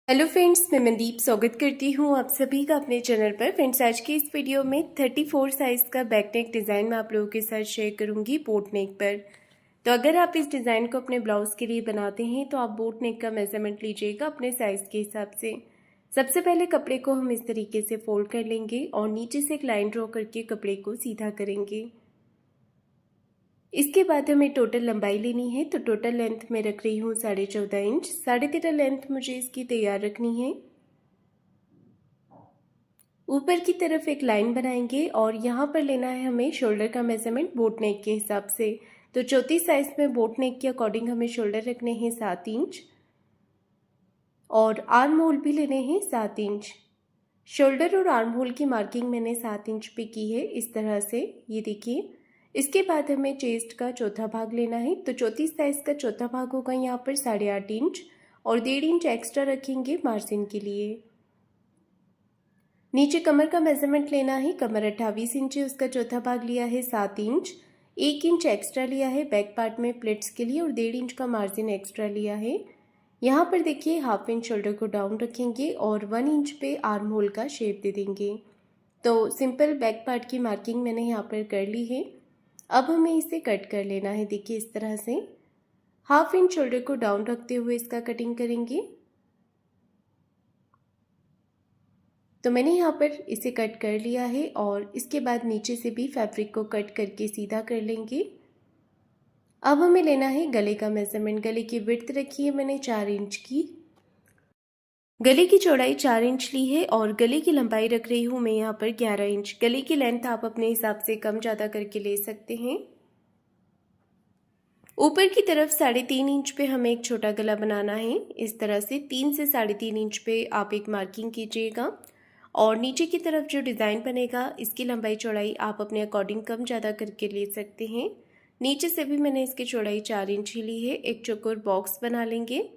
Hello friends, मैं मनदीप स्वागत करती हूँ आप सभी का अपने चैनल पर। फ्रेंड्स, आज की इस वीडियो में 34 साइज़ का बैक नेक डिज़ाइन मैं आप लोगों के साथ शेयर करूँगी बोट नेक पर। तो अगर आप इस डिज़ाइन को अपने ब्लाउज़ के लिए बनाते हैं तो आप बोट नेक का मेजरमेंट लीजिएगा अपने साइज़ के हिसाब से। सबसे पहले कपड़े को हम इस तरीके से फोल्ड कर लेंगे और नीचे से एक लाइन ड्रॉ करके कपड़े को सीधा करेंगे। इसके बाद हमें टोटल लंबाई लेनी है, तो टोटल लेंथ में रख रही हूँ 14.5 इंच। 13.5 लेंथ मुझे इसकी तैयार रखनी है। ऊपर की तरफ एक लाइन बनाएंगे और यहाँ पर लेना है हमें शोल्डर का मेजरमेंट बोट नेक के हिसाब से। तो चौथी साइज में बोट नेक के अकॉर्डिंग हमें शोल्डर रखने हैं 7 इंच और आर्म होल भी लेने हैं 7 इंच। शोल्डर और आर्म होल की मार्किंग मैंने 7 इंच पे की है, इस तरह से ये देखिए। इसके बाद हमें चेस्ट का चौथा भाग लेना है, तो चौथी साइज का चौथा भाग होगा यहाँ पर 8.5 इंच और 1.5 इंच एक्स्ट्रा रखेंगे मार्जिन के लिए। नीचे कमर का मेजरमेंट लेना है, कमर 28 इंच है, उसका चौथा भाग लिया है 7 इंच। 1 इंच एक्स्ट्रा लिया है बैक पार्ट में प्लेट्स के लिए और 1.5 इंच का मार्जिन एक्स्ट्रा लिया है। यहाँ पर देखिए हाफ इंच शोल्डर को डाउन रखेंगे और 1 इंच पे आर्म होल का शेप दे देंगे। तो सिंपल बैक पार्ट की मार्किंग मैंने यहाँ पर कर ली है। अब हमें इसे कट कर लेना है। देखिए इस तरह से हाफ इंच शोल्डर को डाउन रखते हुए इसका कटिंग करेंगे। तो मैंने यहाँ पर इसे कट कर लिया है और इसके बाद नीचे से भी फैब्रिक को कट करके सीधा कर लेंगे। अब हमें लेना है गले का मेजरमेंट। गले की विड्थ रखी है मैंने 4 इंच की। गले की चौड़ाई 4 इंच ली है और गले की लंबाई रख रही हूँ मैं यहाँ पर 11 इंच। गले की लेंथ आप अपने हिसाब से कम ज़्यादा करके ले सकते हैं। ऊपर की तरफ 3.5 इंच पे हमें एक छोटा गला बनाना है। इस तरह से 3 से 3.5 इंच पे आप एक मार्किंग कीजिएगा और नीचे की तरफ जो डिज़ाइन बनेगा इसकी लंबाई चौड़ाई आप अपने अकॉर्डिंग कम ज़्यादा करके ले सकते हैं। नीचे से भी मैंने इसकी चौड़ाई 4 इंच ही ली है। एक चौकोर बॉक्स बना लेंगे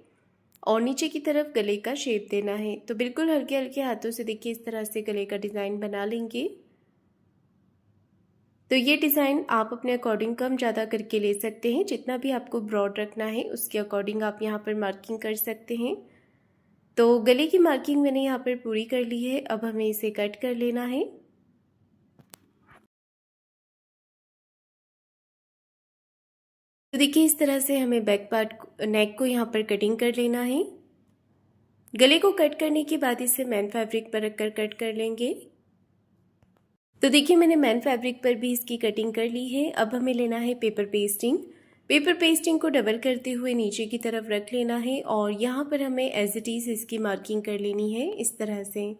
और नीचे की तरफ गले का शेप देना है। तो बिल्कुल हल्के हल्के हाथों से देखिए इस तरह से गले का डिज़ाइन बना लेंगे। तो ये डिज़ाइन आप अपने अकॉर्डिंग कम ज़्यादा करके ले सकते हैं। जितना भी आपको ब्रॉड रखना है उसके अकॉर्डिंग आप यहाँ पर मार्किंग कर सकते हैं। तो गले की मार्किंग मैंने यहाँ पर पूरी कर ली है। अब हमें इसे कट कर लेना है। तो देखिए इस तरह से हमें बैक पार्ट नेक को यहाँ पर कटिंग कर लेना है। गले को कट करने के बाद इसे मैन फैब्रिक पर रखकर कट कर लेंगे। तो देखिए मैंने मैन फैब्रिक पर भी इसकी कटिंग कर ली है। अब हमें लेना है पेपर पेस्टिंग। पेपर पेस्टिंग को डबल करते हुए नीचे की तरफ रख लेना है और यहाँ पर हमें एज इट इज़ इसकी मार्किंग कर लेनी है इस तरह से।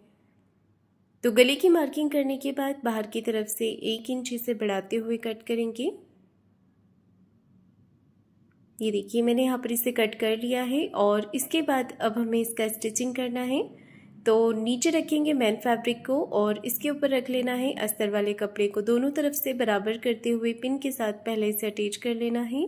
तो गले की मार्किंग करने के बाद बाहर की तरफ से 1 इंच इसे बढ़ाते हुए कट करेंगे। ये देखिए मैंने यहाँ पर इसे कट कर लिया है और इसके बाद अब हमें इसका स्टिचिंग करना है। तो नीचे रखेंगे मैन फैब्रिक को और इसके ऊपर रख लेना है अस्तर वाले कपड़े को। दोनों तरफ से बराबर करते हुए पिन के साथ पहले इसे अटैच कर लेना है।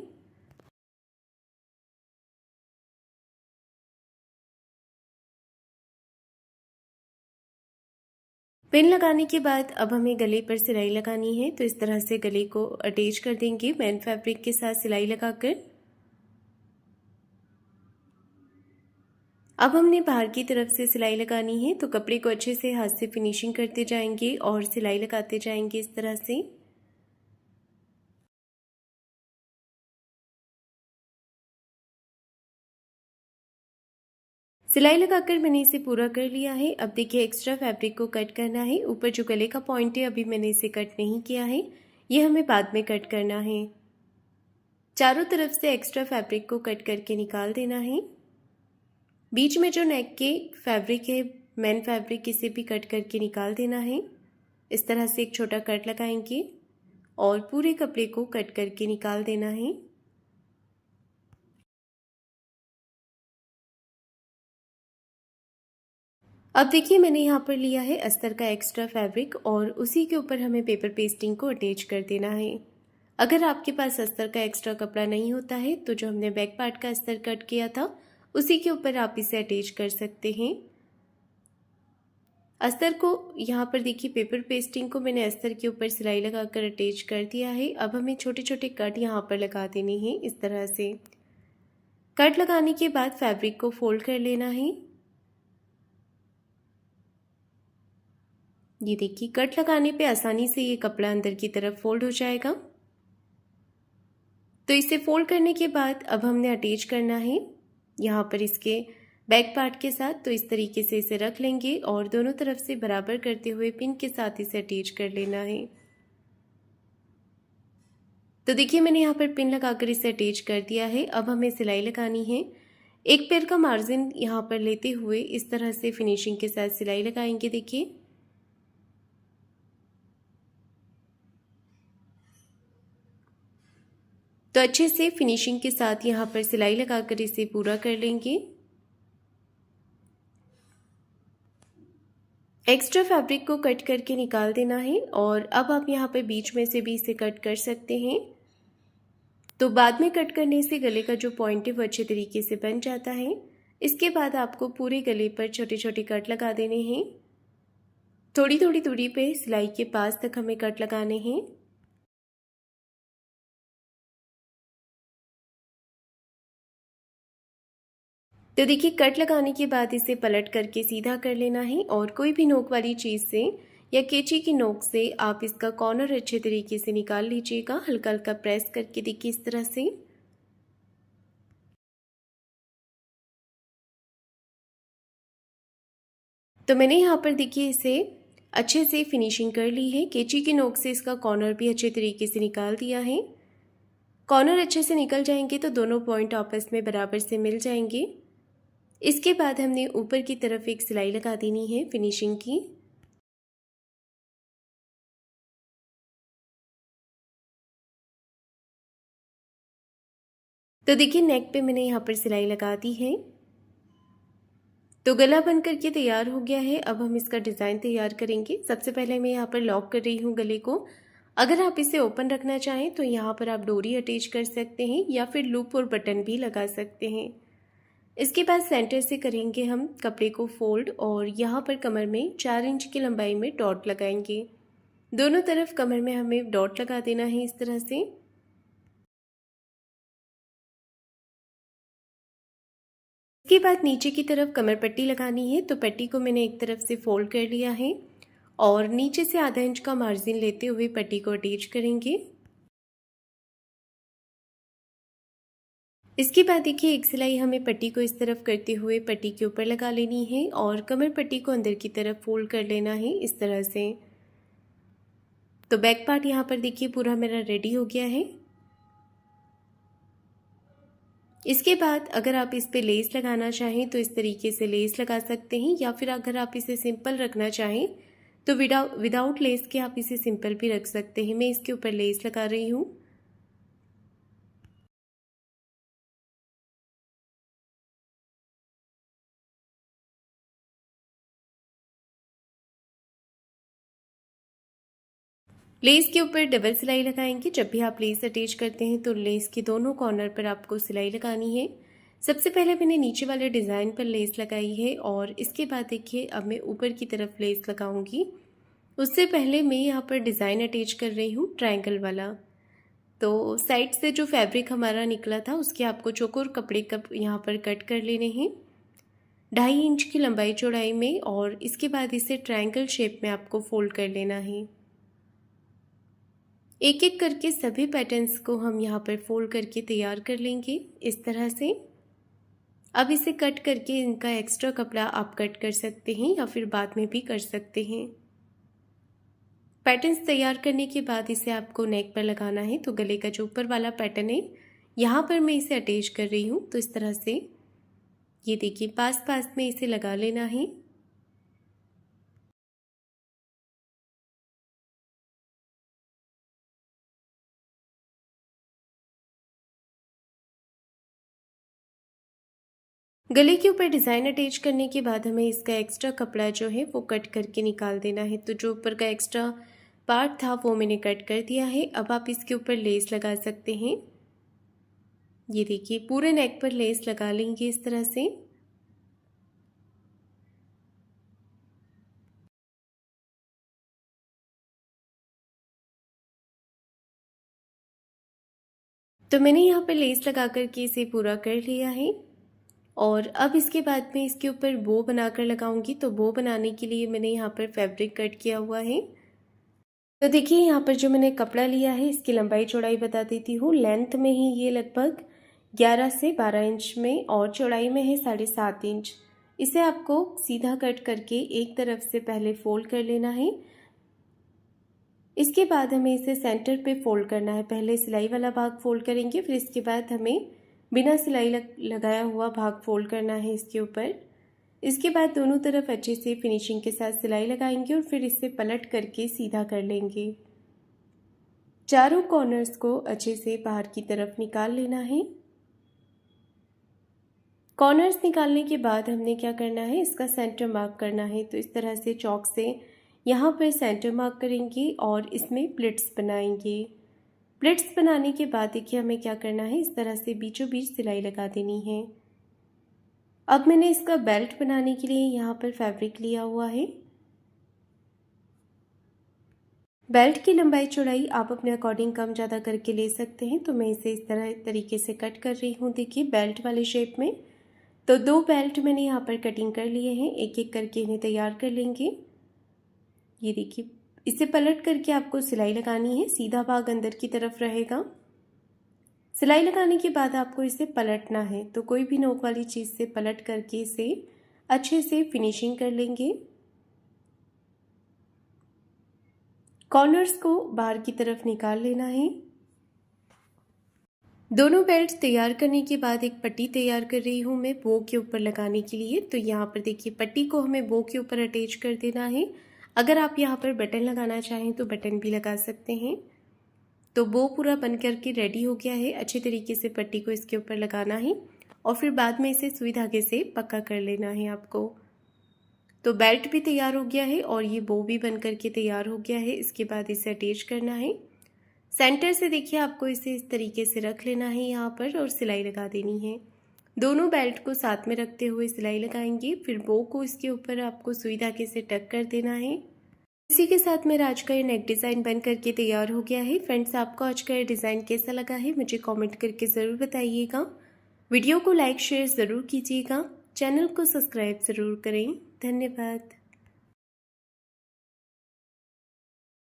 पिन लगाने के बाद अब हमें गले पर सिलाई लगानी है। तो इस तरह से गले को अटैच कर देंगे मैन फैब्रिक के साथ सिलाई लगाकर। अब हमने बाहर की तरफ से सिलाई लगानी है, तो कपड़े को अच्छे से हाथ से फिनिशिंग करते जाएंगे और सिलाई लगाते जाएंगे इस तरह से। सिलाई लगाकर मैंने इसे पूरा कर लिया है। अब देखिए एक्स्ट्रा फैब्रिक को कट करना है। ऊपर जो गले का पॉइंट है अभी मैंने इसे कट नहीं किया है, ये हमें बाद में कट करना है। चारों तरफ से एक्स्ट्रा फैब्रिक को कट करके निकाल देना है। बीच में जो नेक के फैब्रिक है मैन फैब्रिक, इसे भी कट करके निकाल देना है। इस तरह से एक छोटा कट लगाएंगे और पूरे कपड़े को कट करके निकाल देना है। अब देखिए मैंने यहाँ पर लिया है अस्तर का एक्स्ट्रा फैब्रिक और उसी के ऊपर हमें पेपर पेस्टिंग को अटैच कर देना है। अगर आपके पास अस्तर का एक्स्ट्रा कपड़ा नहीं होता है तो जो हमने बैक पार्ट का अस्तर कट किया था उसी के ऊपर आप इसे अटैच कर सकते हैं। अस्तर को यहाँ पर देखिए पेपर पेस्टिंग को मैंने अस्तर के ऊपर सिलाई लगाकर अटैच कर दिया है। अब हमें छोटे छोटे कट यहाँ पर लगा देने हैं इस तरह से। कट लगाने के बाद फैब्रिक को फोल्ड कर लेना है। ये देखिए कट लगाने पे आसानी से ये कपड़ा अंदर की तरफ फोल्ड हो जाएगा। तो इसे फोल्ड करने के बाद अब हमने अटैच करना है यहाँ पर इसके बैक पार्ट के साथ। तो इस तरीके से इसे रख लेंगे और दोनों तरफ से बराबर करते हुए पिन के साथ इसे अटैच कर लेना है। तो देखिए मैंने यहाँ पर पिन लगाकर इसे अटैच कर दिया है। अब हमें सिलाई लगानी है। एक पैर का मार्जिन यहाँ पर लेते हुए इस तरह से फिनिशिंग के साथ सिलाई लगाएंगे। देखिए तो अच्छे से फिनिशिंग के साथ यहाँ पर सिलाई लगाकर इसे पूरा कर लेंगे। एक्स्ट्रा फैब्रिक को कट करके निकाल देना है और अब आप यहाँ पर बीच में से भी इसे कट कर सकते हैं। तो बाद में कट करने से गले का जो पॉइंट है वो अच्छे तरीके से बन जाता है। इसके बाद आपको पूरे गले पर छोटे छोटे कट लगा देने हैं। थोड़ी थोड़ी दूरी पे सिलाई के पास तक हमें कट लगाने हैं। तो देखिए कट लगाने के बाद इसे पलट करके सीधा कर लेना है और कोई भी नोक वाली चीज़ से या कैंची की नोक से आप इसका कॉर्नर अच्छे तरीके से निकाल लीजिएगा। हल्का हल्का प्रेस करके देखिए इस तरह से। तो मैंने यहाँ पर देखिए इसे अच्छे से फिनिशिंग कर ली है। कैंची की नोक से इसका कॉर्नर भी अच्छे तरीके से निकाल दिया है। कॉर्नर अच्छे से निकल जाएंगे तो दोनों पॉइंट आपस में बराबर से मिल जाएंगे। इसके बाद हमने ऊपर की तरफ एक सिलाई लगा देनी है फिनिशिंग की। तो देखिए नेक पे मैंने यहाँ पर सिलाई लगा दी है। तो गला बन करके तैयार हो गया है। अब हम इसका डिज़ाइन तैयार करेंगे। सबसे पहले मैं यहाँ पर लॉक कर रही हूँ गले को। अगर आप इसे ओपन रखना चाहें तो यहाँ पर आप डोरी अटैच कर सकते हैं या फिर लूप और बटन भी लगा सकते हैं। इसके बाद सेंटर से करेंगे हम कपड़े को फोल्ड और यहाँ पर कमर में 4 इंच की लंबाई में डॉट लगाएंगे। दोनों तरफ कमर में हमें डॉट लगा देना है इस तरह से। इसके बाद नीचे की तरफ कमर पट्टी लगानी है। तो पट्टी को मैंने एक तरफ से फोल्ड कर लिया है और नीचे से आधा इंच का मार्जिन लेते हुए पट्टी को अटैच करेंगे। इसके बाद देखिए एक सिलाई हमें पट्टी को इस तरफ करते हुए पट्टी के ऊपर लगा लेनी है और कमर पट्टी को अंदर की तरफ फोल्ड कर लेना है इस तरह से। तो बैक पार्ट यहाँ पर देखिए पूरा मेरा रेडी हो गया है। इसके बाद अगर आप इस पे लेस लगाना चाहें तो इस तरीके से लेस लगा सकते हैं या फिर अगर आप इसे सिंपल रखना चाहें तो विदाउट लेस के आप इसे सिंपल भी रख सकते हैं। मैं इसके ऊपर लेस लगा रही हूँ। लेस के ऊपर डबल सिलाई लगाएंगे। जब भी आप लेस अटैच करते हैं तो लेस के दोनों कॉर्नर पर आपको सिलाई लगानी है। सबसे पहले मैंने नीचे वाले डिज़ाइन पर लेस लगाई है और इसके बाद देखिए अब मैं ऊपर की तरफ लेस लगाऊंगी। उससे पहले मैं यहाँ पर डिज़ाइन अटैच कर रही हूँ ट्रायंगल वाला। तो साइड से जो फैब्रिक हमारा निकला था उसके आपको चौकोर कपड़े कप यहाँ पर कट कर लेने हैं 2.5 इंच की लंबाई चौड़ाई में और इसके बाद इसे ट्रायंगल शेप में आपको फोल्ड कर लेना है। एक एक करके सभी पैटर्न्स को हम यहाँ पर फोल्ड करके तैयार कर लेंगे इस तरह से। अब इसे कट करके इनका एक्स्ट्रा कपड़ा आप कट कर सकते हैं या फिर बाद में भी कर सकते हैं। पैटर्न्स तैयार करने के बाद इसे आपको नेक पर लगाना है। तो गले का जो ऊपर वाला पैटर्न है यहाँ पर मैं इसे अटैच कर रही हूँ। तो इस तरह से ये देखिए पास पास में इसे लगा लेना है। गले के ऊपर डिज़ाइन अटैच करने के बाद हमें इसका एक्स्ट्रा कपड़ा जो है वो कट करके निकाल देना है। तो जो ऊपर का एक्स्ट्रा पार्ट था वो मैंने कट कर दिया है। अब आप इसके ऊपर लेस लगा सकते हैं। ये देखिए पूरे नेक पर लेस लगा लेंगे इस तरह से। तो मैंने यहाँ पर लेस लगा करके इसे पूरा कर लिया है और अब इसके बाद में इसके ऊपर बो बनाकर लगाऊंगी। तो बो बनाने के लिए मैंने यहाँ पर फैब्रिक कट किया हुआ है। तो देखिए यहाँ पर जो मैंने कपड़ा लिया है इसकी लंबाई चौड़ाई बता देती हूँ। लेंथ में ही ये लगभग 11 से 12 इंच में और चौड़ाई में है 7.5 इंच। इसे आपको सीधा कट करके एक तरफ से पहले फोल्ड कर लेना है। इसके बाद हमें इसे सेंटर पे फोल्ड करना है। पहले सिलाई वाला भाग फोल्ड करेंगे, फिर इसके बाद हमें बिना सिलाई लगाया हुआ भाग फोल्ड करना है इसके ऊपर। इसके बाद दोनों तरफ अच्छे से फिनिशिंग के साथ सिलाई लगाएंगे और फिर इसे पलट करके सीधा कर लेंगे। चारों कॉर्नर्स को अच्छे से बाहर की तरफ निकाल लेना है। कॉर्नर्स निकालने के बाद हमने क्या करना है, इसका सेंटर मार्क करना है। तो इस तरह से चॉक से यहाँ पर सेंटर मार्क करेंगे और इसमें प्लिट्स बनाएंगे। प्लिट्स बनाने के बाद देखिए हमें क्या करना है, इस तरह से बीचों बीच सिलाई लगा देनी है। अब मैंने इसका बेल्ट बनाने के लिए यहाँ पर फैब्रिक लिया हुआ है। बेल्ट की लंबाई चौड़ाई आप अपने अकॉर्डिंग कम ज़्यादा करके ले सकते हैं। तो मैं इसे इस तरह तरीके से कट कर रही हूँ, देखिए बेल्ट वाले शेप में। तो 2 बेल्ट मैंने यहाँ पर कटिंग कर लिए हैं, एक एक करके इन्हें तैयार कर लेंगे। ये देखिए इसे पलट करके आपको सिलाई लगानी है, सीधा भाग अंदर की तरफ रहेगा। सिलाई लगाने के बाद आपको इसे पलटना है। तो कोई भी नोक वाली चीज़ से पलट करके इसे अच्छे से फिनिशिंग कर लेंगे। कॉर्नर्स को बाहर की तरफ निकाल लेना है। दोनों बेल्ट तैयार करने के बाद एक पट्टी तैयार कर रही हूँ मैं बो के ऊपर लगाने के लिए। तो यहाँ पर देखिए पट्टी को हमें बो के ऊपर अटैच कर देना है। अगर आप यहाँ पर बटन लगाना चाहें तो बटन भी लगा सकते हैं। तो बो पूरा बन करके रेडी हो गया है। अच्छे तरीके से पट्टी को इसके ऊपर लगाना है और फिर बाद में इसे सुई धागे से पक्का कर लेना है आपको। तो बेल्ट भी तैयार हो गया है और ये बो भी बन करके तैयार हो गया है। इसके बाद इसे अटैच करना है। सेंटर से देखिए आपको इसे इस तरीके से रख लेना है यहाँ पर और सिलाई लगा देनी है। दोनों बेल्ट को साथ में रखते हुए सिलाई लगाएंगे। फिर बो को इसके ऊपर आपको सुई धागे से टक कर देना है। इसी के साथ मेरा आज का ये नेक डिज़ाइन बन करके तैयार हो गया है। फ्रेंड्स, आपको आज का ये डिज़ाइन कैसा लगा है मुझे कमेंट करके ज़रूर बताइएगा। वीडियो को लाइक शेयर ज़रूर कीजिएगा। चैनल को सब्सक्राइब ज़रूर करें। धन्यवाद।